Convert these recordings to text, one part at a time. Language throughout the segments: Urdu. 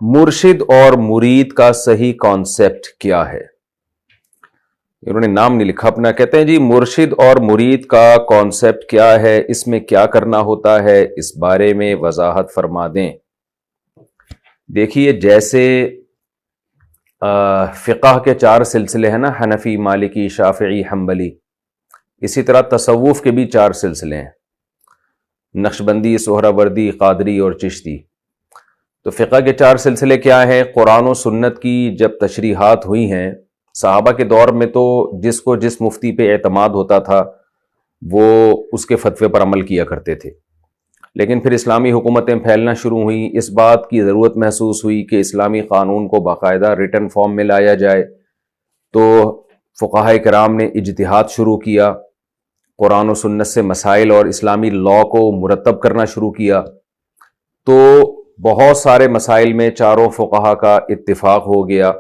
مرشد اور مرید کا صحیح کانسیپٹ کیا ہے؟ انہوں نے نام نہیں لکھا اپنا. کہتے ہیں جی مرشد اور مرید کا کانسیپٹ کیا ہے، اس میں کیا کرنا ہوتا ہے، اس بارے میں وضاحت فرما دیں. دیکھیے جیسے فقہ کے 4 سلسلے ہیں نا، حنفی، مالکی، شافعی، حنبلی، اسی طرح تصوف کے بھی 4 سلسلے ہیں، نقشبندی، سہروردی، قادری اور چشتی. تو فقہ کے 4 سلسلے کیا ہیں؟ قرآن و سنت کی جب تشریحات ہوئی ہیں، صحابہ کے دور میں تو جس کو جس مفتی پہ اعتماد ہوتا تھا وہ اس کے فتوے پر عمل کیا کرتے تھے. لیکن پھر اسلامی حکومتیں پھیلنا شروع ہوئیں، اس بات کی ضرورت محسوس ہوئی کہ اسلامی قانون کو باقاعدہ ریٹن فارم میں لایا جائے. تو فقہاء کرام نے اجتہاد شروع کیا، قرآن و سنت سے مسائل اور اسلامی لاء کو مرتب کرنا شروع کیا. تو بہت سارے مسائل میں چاروں فقہاء کا اتفاق ہو گیا،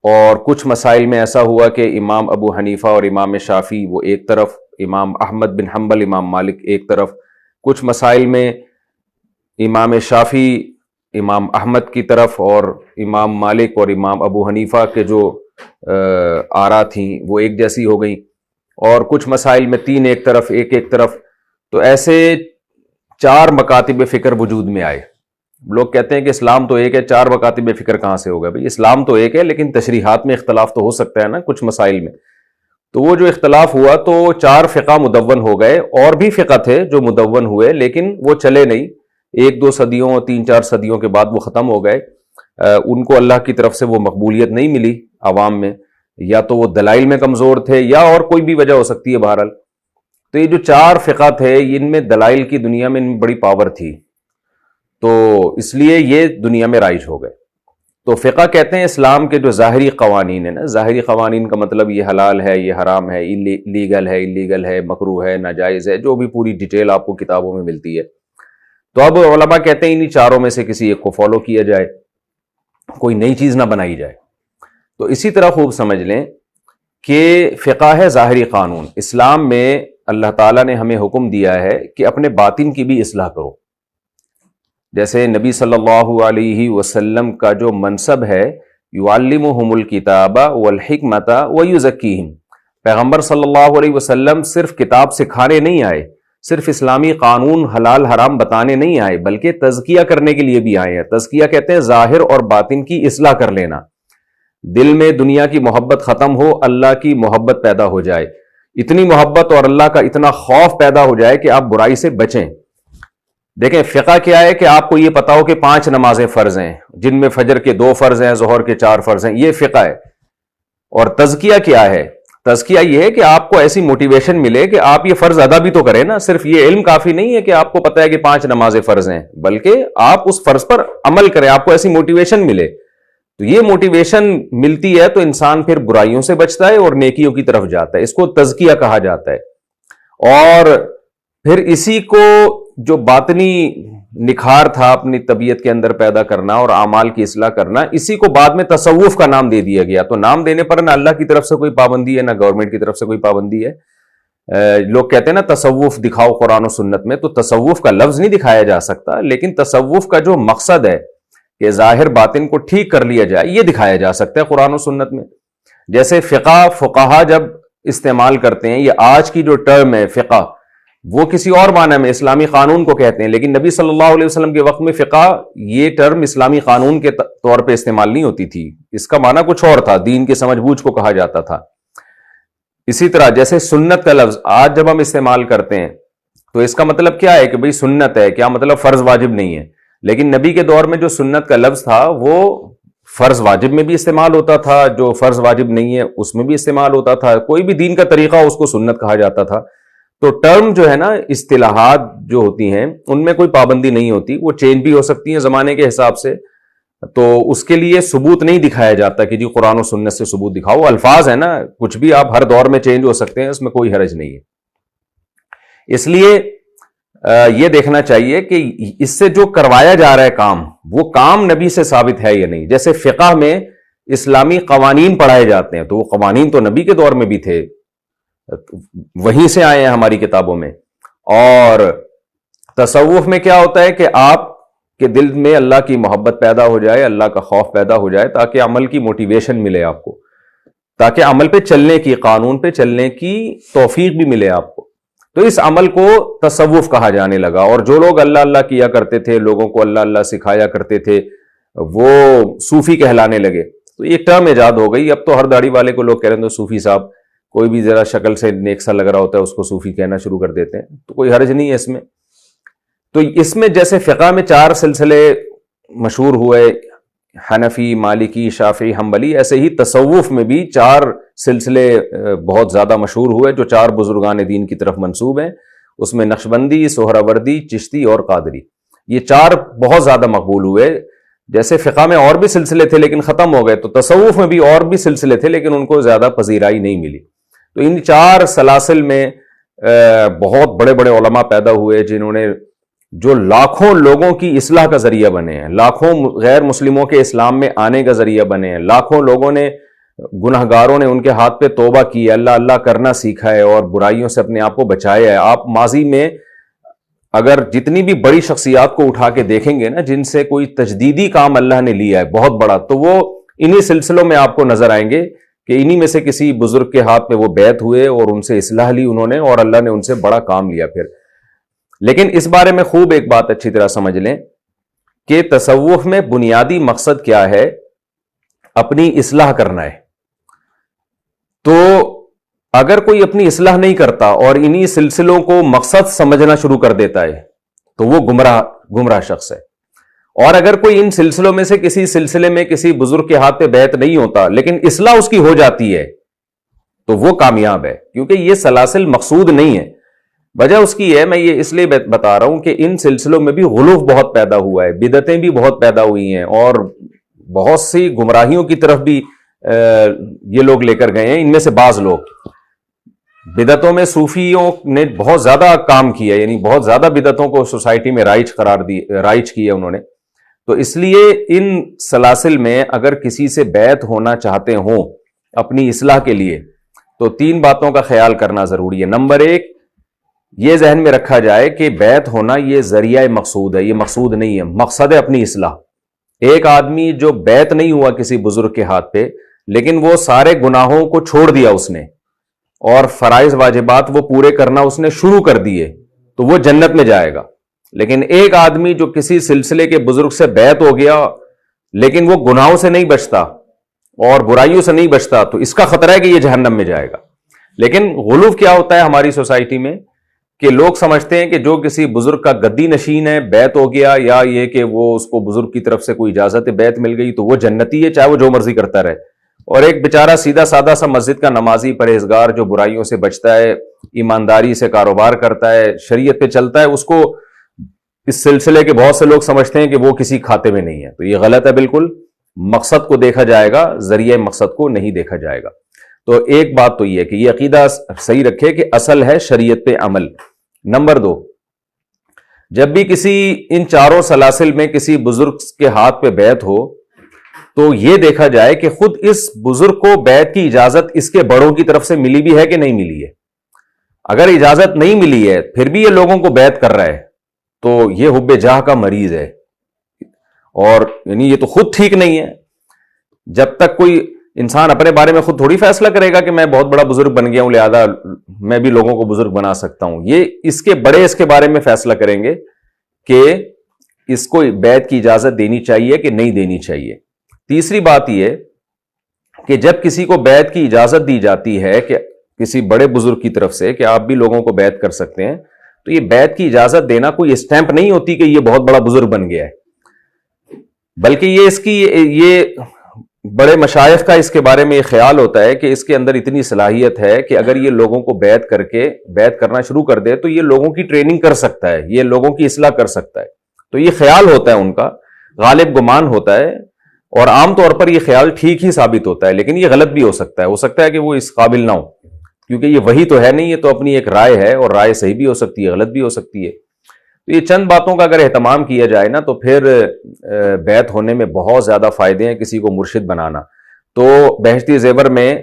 اور کچھ مسائل میں ایسا ہوا کہ امام ابو حنیفہ اور امام شافعی وہ ایک طرف، امام احمد بن حنبل، امام مالک ایک طرف. کچھ مسائل میں امام شافعی امام احمد کی طرف اور امام مالک اور امام ابو حنیفہ کے جو آراء تھیں وہ ایک جیسی ہو گئیں. اور کچھ مسائل میں 3 ایک طرف، ایک طرف. تو ایسے 4 مکاتب فکر وجود میں آئے. لوگ کہتے ہیں کہ اسلام تو ایک ہے، 4 مکاتب فکر کہاں سے ہوگا؟ بھئی اسلام تو ایک ہے لیکن تشریحات میں اختلاف تو ہو سکتا ہے نا کچھ مسائل میں. تو وہ جو اختلاف ہوا تو 4 فقہ مدون ہو گئے، اور بھی فقہ تھے جو مدون ہوئے لیکن وہ چلے نہیں. 1-2 صدیوں، 3-4 صدیوں کے بعد وہ ختم ہو گئے. ان کو اللہ کی طرف سے وہ مقبولیت نہیں ملی عوام میں، یا تو وہ دلائل میں کمزور تھے یا اور کوئی بھی وجہ ہو سکتی ہے. بہرحال تو یہ جو 4 فقہ تھے ان میں دلائل کی دنیا میں ان میں بڑی پاور تھی، تو اس لیے یہ دنیا میں رائج ہو گئے. تو فقہ کہتے ہیں اسلام کے جو ظاہری قوانین ہیں نا، ظاہری قوانین کا مطلب یہ حلال ہے، یہ حرام ہے، لیگل ہے، انلیگل ہے، مکروہ ہے، ناجائز ہے، جو بھی پوری ڈیٹیل آپ کو کتابوں میں ملتی ہے. تو اب علماء کہتے ہیں انہی 4 میں سے کسی ایک کو فالو کیا جائے، کوئی نئی چیز نہ بنائی جائے. تو اسی طرح خوب سمجھ لیں کہ فقہ ہے ظاہری قانون. اسلام میں اللہ تعالیٰ نے ہمیں حکم دیا ہے کہ اپنے باطن کی بھی اصلاح کرو. جیسے نبی صلی اللہ علیہ وسلم کا جو منصب ہے، یعلمہم الکتاب والحکمت ویزکیہم، پیغمبر صلی اللہ علیہ وسلم صرف کتاب سکھانے نہیں آئے، صرف اسلامی قانون حلال حرام بتانے نہیں آئے، بلکہ تزکیہ کرنے کے لیے بھی آئے ہیں. تزکیہ کہتے ہیں ظاہر اور باطن کی اصلاح کر لینا. دل میں دنیا کی محبت ختم ہو، اللہ کی محبت پیدا ہو جائے. اتنی محبت اور اللہ کا اتنا خوف پیدا ہو جائے کہ آپ برائی سے بچیں. دیکھیں فقہ کیا ہے کہ آپ کو یہ پتا ہو کہ 5 نمازیں فرض ہیں، جن میں فجر کے 2 فرض ہیں، ظہر کے 4 فرض ہیں، یہ فقہ ہے. اور تزکیہ کیا ہے؟ تزکیہ یہ ہے کہ آپ کو ایسی موٹیویشن ملے کہ آپ یہ فرض ادا بھی تو کریں نا. صرف یہ علم کافی نہیں ہے کہ آپ کو پتا ہے کہ 5 نمازیں فرض ہیں، بلکہ آپ اس فرض پر عمل کریں، آپ کو ایسی موٹیویشن ملے. تو یہ موٹیویشن ملتی ہے تو انسان پھر برائیوں سے بچتا ہے اور نیکیوں کی طرف جاتا ہے. اس کو تزکیہ کہا جاتا ہے. اور پھر اسی کو جو باطنی نکھار تھا اپنی طبیعت کے اندر پیدا کرنا اور اعمال کی اصلاح کرنا، اسی کو بعد میں تصوف کا نام دے دیا گیا. تو نام دینے پر نہ اللہ کی طرف سے کوئی پابندی ہے، نہ گورنمنٹ کی طرف سے کوئی پابندی ہے. لوگ کہتے ہیں نا تصوف دکھاؤ قرآن و سنت میں، تو تصوف کا لفظ نہیں دکھایا جا سکتا، لیکن تصوف کا جو مقصد ہے کہ ظاہر باطن کو ٹھیک کر لیا جائے، یہ دکھایا جا سکتا ہے قرآن و سنت میں. جیسے فقہا جب استعمال کرتے ہیں، یہ آج کی جو ٹرم ہے فقہ، وہ کسی اور معنی میں اسلامی قانون کو کہتے ہیں، لیکن نبی صلی اللہ علیہ وسلم کے وقت میں فقہ یہ ٹرم اسلامی قانون کے طور پہ استعمال نہیں ہوتی تھی. اس کا معنی کچھ اور تھا، دین کے سمجھ بوجھ کو کہا جاتا تھا. اسی طرح جیسے سنت کا لفظ آج جب ہم استعمال کرتے ہیں تو اس کا مطلب کیا ہے کہ بھئی سنت ہے، کیا مطلب فرض واجب نہیں ہے. لیکن نبی کے دور میں جو سنت کا لفظ تھا وہ فرض واجب میں بھی استعمال ہوتا تھا، جو فرض واجب نہیں ہے اس میں بھی استعمال ہوتا تھا. کوئی بھی دین کا طریقہ اس کو سنت کہا جاتا تھا. تو ٹرم جو ہے نا، اصطلاحات جو ہوتی ہیں ان میں کوئی پابندی نہیں ہوتی، وہ چینج بھی ہو سکتی ہیں زمانے کے حساب سے. تو اس کے لیے ثبوت نہیں دکھایا جاتا کہ جی قرآن و سنت سے ثبوت دکھاؤ. الفاظ ہے نا، کچھ بھی آپ ہر دور میں چینج ہو سکتے ہیں، اس میں کوئی حرج نہیں ہے. اس لیے یہ دیکھنا چاہیے کہ اس سے جو کروایا جا رہا ہے کام، وہ کام نبی سے ثابت ہے یا نہیں. جیسے فقہ میں اسلامی قوانین پڑھائے جاتے ہیں، تو وہ قوانین تو نبی کے دور میں بھی تھے، وہیں سے آئے ہیں ہماری کتابوں میں. اور تصوف میں کیا ہوتا ہے کہ آپ کہ دل میں اللہ کی محبت پیدا ہو جائے, اللہ کا خوف پیدا ہو جائے, تاکہ عمل کی موٹیویشن ملے آپ کو, تاکہ عمل پہ چلنے کی, قانون پہ چلنے کی توفیق بھی ملے آپ کو. تو اس عمل کو تصوف کہا جانے لگا. اور جو لوگ اللہ اللہ کیا کرتے تھے, لوگوں کو اللہ اللہ سکھایا کرتے تھے, وہ صوفی کہلانے لگے. تو ایک ٹرم ایجاد ہو گئی. اب تو ہر داڑھی والے کو لوگ کہہ رہے ہیں صوفی صاحب, کوئی بھی ذرا شکل سے نیک سا لگ رہا ہوتا ہے اس کو صوفی کہنا شروع کر دیتے ہیں. تو کوئی حرج نہیں ہے اس میں. تو اس میں جیسے فقہ میں 4 سلسلے مشہور ہوئے, حنفی, مالکی, شافعی, حنبلی, ایسے ہی تصوف میں بھی 4 سلسلے بہت زیادہ مشہور ہوئے جو 4 بزرگان دین کی طرف منسوب ہیں. اس میں نقشبندی, سہروردی, چشتی اور قادری, یہ 4 بہت زیادہ مقبول ہوئے. جیسے فقہ میں اور بھی سلسلے تھے لیکن ختم ہو گئے, تو تصوف میں بھی اور بھی سلسلے تھے لیکن ان کو زیادہ پذیرائی نہیں ملی. تو ان 4 سلاسل میں بہت بڑے بڑے علماء پیدا ہوئے جنہوں نے, جو لاکھوں لوگوں کی اصلاح کا ذریعہ بنے ہیں, لاکھوں غیر مسلموں کے اسلام میں آنے کا ذریعہ بنے ہیں, لاکھوں لوگوں نے, گناہگاروں نے ان کے ہاتھ پہ توبہ کی ہے, اللہ اللہ کرنا سیکھا ہے اور برائیوں سے اپنے آپ کو بچایا ہے. آپ ماضی میں اگر جتنی بھی بڑی شخصیات کو اٹھا کے دیکھیں گے نا, جن سے کوئی تجدیدی کام اللہ نے لیا ہے بہت بڑا, تو وہ انہی سلسلوں میں آپ کو نظر آئیں گے کہ انہی میں سے کسی بزرگ کے ہاتھ میں وہ بیعت ہوئے اور ان سے اصلاح لی انہوں نے, اور اللہ نے ان سے بڑا کام لیا پھر. لیکن اس بارے میں خوب ایک بات اچھی طرح سمجھ لیں کہ تصوف میں بنیادی مقصد کیا ہے, اپنی اصلاح کرنا ہے. تو اگر کوئی اپنی اصلاح نہیں کرتا اور انہی سلسلوں کو مقصد سمجھنا شروع کر دیتا ہے تو وہ گمراہ شخص ہے. اور اگر کوئی ان سلسلوں میں سے کسی سلسلے میں کسی بزرگ کے ہاتھ پہ بیعت نہیں ہوتا لیکن اصلاح اس کی ہو جاتی ہے تو وہ کامیاب ہے, کیونکہ یہ سلاسل مقصود نہیں ہے. وجہ اس کی ہے, میں یہ اس لیے بتا رہا ہوں کہ ان سلسلوں میں بھی غلو بہت پیدا ہوا ہے, بدعتیں بھی بہت پیدا ہوئی ہیں, اور بہت سی گمراہیوں کی طرف بھی یہ لوگ لے کر گئے ہیں. ان میں سے بعض لوگ بدعتوں میں صوفیوں نے بہت زیادہ کام کیا, یعنی بہت زیادہ بدعتوں کو سوسائٹی میں رائج کیا انہوں نے. تو اس لیے ان سلاسل میں اگر کسی سے بیعت ہونا چاہتے ہوں اپنی اصلاح کے لیے تو 3 باتوں کا خیال کرنا ضروری ہے. نمبر 1, یہ ذہن میں رکھا جائے کہ بیعت ہونا یہ ذریعہ مقصود ہے, یہ مقصود نہیں ہے, مقصد ہے اپنی اصلاح. ایک آدمی جو بیعت نہیں ہوا کسی بزرگ کے ہاتھ پہ لیکن وہ سارے گناہوں کو چھوڑ دیا اس نے اور فرائض واجبات وہ پورے کرنا اس نے شروع کر دیے تو وہ جنت میں جائے گا. لیکن ایک آدمی جو کسی سلسلے کے بزرگ سے بیعت ہو گیا لیکن وہ گناہوں سے نہیں بچتا اور برائیوں سے نہیں بچتا تو اس کا خطرہ ہے کہ یہ جہنم میں جائے گا. لیکن غلو کیا ہوتا ہے ہماری سوسائٹی میں کہ لوگ سمجھتے ہیں کہ جو کسی بزرگ کا گدی نشین ہے, بیعت ہو گیا, یا یہ کہ وہ اس کو بزرگ کی طرف سے کوئی اجازت بیعت مل گئی تو وہ جنتی ہے, چاہے وہ جو مرضی کرتا رہے. اور ایک بیچارہ سیدھا سادہ سا مسجد کا نمازی پرہیزگار جو برائیوں سے بچتا ہے, ایمانداری سے کاروبار کرتا ہے, شریعت پہ چلتا ہے, اس کو اس سلسلے کے بہت سے لوگ سمجھتے ہیں کہ وہ کسی کھاتے میں نہیں ہے. تو یہ غلط ہے بالکل. مقصد کو دیکھا جائے گا, ذریعہ مقصد کو نہیں دیکھا جائے گا. تو ایک بات تو یہ ہے کہ یہ عقیدہ صحیح رکھے کہ اصل ہے شریعت پہ عمل. نمبر 2, جب بھی کسی ان 4 سلاسل میں کسی بزرگ کے ہاتھ پہ بیعت ہو تو یہ دیکھا جائے کہ خود اس بزرگ کو بیعت کی اجازت اس کے بڑوں کی طرف سے ملی بھی ہے کہ نہیں ملی ہے. اگر اجازت نہیں ملی ہے پھر بھی یہ لوگوں کو بیعت کر رہا ہے تو یہ حب جاہ کا مریض ہے, اور یعنی یہ تو خود ٹھیک نہیں ہے. جب تک کوئی انسان اپنے بارے میں خود تھوڑی فیصلہ کرے گا کہ میں بہت بڑا بزرگ بن گیا ہوں لہذا میں بھی لوگوں کو بزرگ بنا سکتا ہوں. یہ اس کے بڑے اس کے بارے میں فیصلہ کریں گے کہ اس کو بیعت کی اجازت دینی چاہیے کہ نہیں دینی چاہیے. تیسری بات یہ کہ جب کسی کو بیعت کی اجازت دی جاتی ہے کہ کسی بڑے بزرگ کی طرف سے کہ آپ بھی لوگوں کو بیعت کر سکتے ہیں, تو یہ بیعت کی اجازت دینا کوئی اسٹیمپ نہیں ہوتی کہ یہ بہت بڑا بزرگ بن گیا ہے, بلکہ یہ بڑے مشائخ کا اس کے بارے میں یہ خیال ہوتا ہے کہ اس کے اندر اتنی صلاحیت ہے کہ اگر یہ لوگوں کو بیعت کرنا شروع کر دے تو یہ لوگوں کی ٹریننگ کر سکتا ہے, یہ لوگوں کی اصلاح کر سکتا ہے. تو یہ خیال ہوتا ہے ان کا, غالب گمان ہوتا ہے, اور عام طور پر یہ خیال ٹھیک ہی ثابت ہوتا ہے. لیکن یہ غلط بھی ہو سکتا ہے کہ وہ اس قابل نہ ہو, کیونکہ یہ وہی تو ہے نہیں, یہ تو اپنی ایک رائے ہے, اور رائے صحیح بھی ہو سکتی ہے, غلط بھی ہو سکتی ہے. تو یہ چند باتوں کا اگر اہتمام کیا جائے نا تو پھر بیعت ہونے میں بہت زیادہ فائدے ہیں کسی کو مرشد بنانا. تو بہشتی زیور میں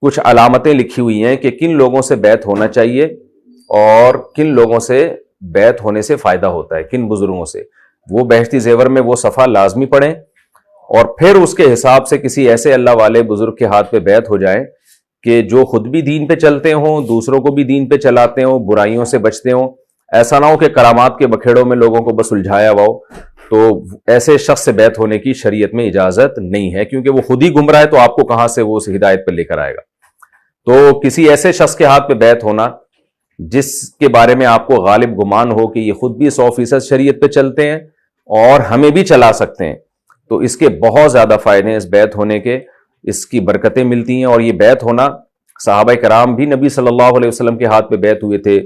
کچھ علامتیں لکھی ہوئی ہیں کہ کن لوگوں سے بیعت ہونا چاہیے اور کن لوگوں سے بیعت ہونے سے فائدہ ہوتا ہے, کن بزرگوں سے. وہ بہشتی زیور میں وہ صفحہ لازمی پڑھیں، اور پھر اس کے حساب سے کسی ایسے اللہ والے بزرگ کے ہاتھ پہ بیعت ہو جائیں کہ جو خود بھی دین پہ چلتے ہوں، دوسروں کو بھی دین پہ چلاتے ہوں، برائیوں سے بچتے ہوں. ایسا نہ ہو کہ کرامات کے بکھیڑوں میں لوگوں کو بس الجھایا ہوا ہو. تو ایسے شخص سے بیعت ہونے کی شریعت میں اجازت نہیں ہے، کیونکہ وہ خود ہی گمراہ ہے تو آپ کو کہاں سے وہ اس ہدایت پہ لے کر آئے گا. تو کسی ایسے شخص کے ہاتھ پہ بیعت ہونا جس کے بارے میں آپ کو غالب گمان ہو کہ یہ خود بھی 100% شریعت پہ چلتے ہیں اور ہمیں بھی چلا سکتے ہیں، تو اس کے بہت زیادہ فائدے ہیں اس بیعت ہونے کے، اس کی برکتیں ملتی ہیں. اور یہ بیعت ہونا، صحابہ کرام بھی نبی صلی اللہ علیہ وسلم کے ہاتھ پہ بیعت ہوئے تھے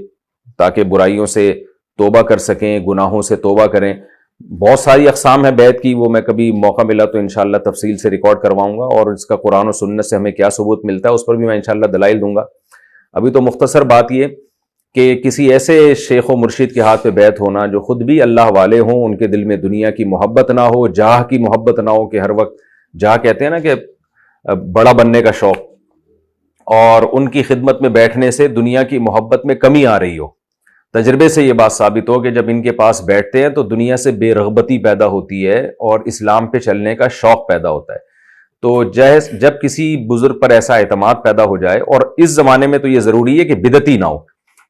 تاکہ برائیوں سے توبہ کر سکیں، گناہوں سے توبہ کریں. بہت ساری اقسام ہیں بیعت کی، وہ میں کبھی موقع ملا تو انشاءاللہ تفصیل سے ریکارڈ کرواؤں گا، اور اس کا قرآن و سنت سے ہمیں کیا ثبوت ملتا ہے اس پر بھی میں انشاءاللہ دلائل دوں گا. ابھی تو مختصر بات یہ کہ کسی ایسے شیخ و مرشد کے ہاتھ پہ بیعت ہونا جو خود بھی اللہ والے ہوں، ان کے دل میں دنیا کی محبت نہ ہو، جاہ کی محبت نہ ہو، کہ ہر وقت جاہ کہتے ہیں نا کہ بڑا بننے کا شوق، اور ان کی خدمت میں بیٹھنے سے دنیا کی محبت میں کمی آ رہی ہو. تجربے سے یہ بات ثابت ہو کہ جب ان کے پاس بیٹھتے ہیں تو دنیا سے بے رغبتی پیدا ہوتی ہے اور اسلام پہ چلنے کا شوق پیدا ہوتا ہے. تو جب کسی بزرگ پر ایسا اعتماد پیدا ہو جائے، اور اس زمانے میں تو یہ ضروری ہے کہ بدعتی نہ ہو،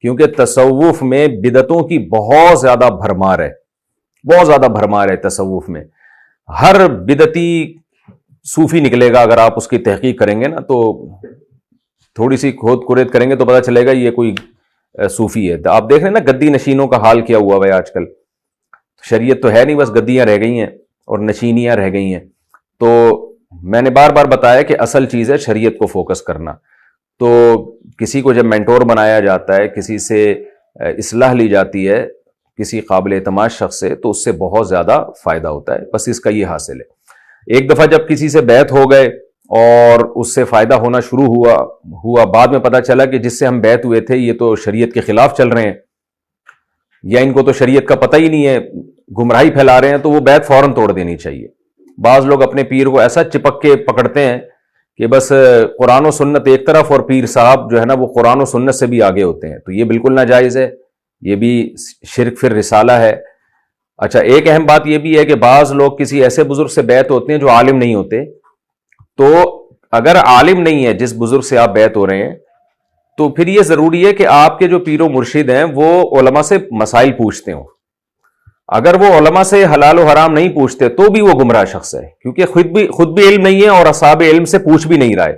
کیونکہ تصوف میں بدعتوں کی بہت زیادہ بھرمار ہے، بہت زیادہ بھرمار ہے تصوف میں. ہر بدعتی صوفی نکلے گا، اگر آپ اس کی تحقیق کریں گے نا تو تھوڑی سی کھود کرید کریں گے تو پتہ چلے گا یہ کوئی صوفی ہے. تو آپ دیکھ رہے ہیں نا گدی نشینوں کا حال کیا ہوا ہے آج کل. شریعت تو ہے نہیں، بس گدیاں رہ گئی ہیں اور نشینیاں رہ گئی ہیں. تو میں نے بار بار بتایا کہ اصل چیز ہے شریعت کو فوکس کرنا. تو کسی کو جب مینٹور بنایا جاتا ہے، کسی سے اصلاح لی جاتی ہے، کسی قابل اعتماد شخص سے، تو اس سے بہت زیادہ فائدہ ہوتا ہے. بس اس کا یہ حاصل ہے. ایک دفعہ جب کسی سے بیعت ہو گئے اور اس سے فائدہ ہونا شروع ہوا، بعد میں پتہ چلا کہ جس سے ہم بیعت ہوئے تھے یہ تو شریعت کے خلاف چل رہے ہیں، یا ان کو تو شریعت کا پتہ ہی نہیں ہے، گمراہی پھیلا رہے ہیں، تو وہ بیعت فوراً توڑ دینی چاہیے. بعض لوگ اپنے پیر کو ایسا چپک کے پکڑتے ہیں کہ بس قرآن و سنت ایک طرف اور پیر صاحب جو ہے نا وہ قرآن و سنت سے بھی آگے ہوتے ہیں. تو یہ بالکل ناجائز ہے، یہ بھی شرک فی الرسالہ ہے. اچھا، ایک اہم بات یہ بھی ہے کہ بعض لوگ کسی ایسے بزرگ سے بیعت ہوتے ہیں جو عالم نہیں ہوتے. تو اگر عالم نہیں ہے جس بزرگ سے آپ بیعت ہو رہے ہیں، تو پھر یہ ضروری ہے کہ آپ کے جو پیر و مرشد ہیں وہ علماء سے مسائل پوچھتے ہوں. اگر وہ علماء سے حلال و حرام نہیں پوچھتے تو بھی وہ گمراہ شخص ہے، کیونکہ خود بھی علم نہیں ہے اور اصحاب علم سے پوچھ بھی نہیں رہا ہے.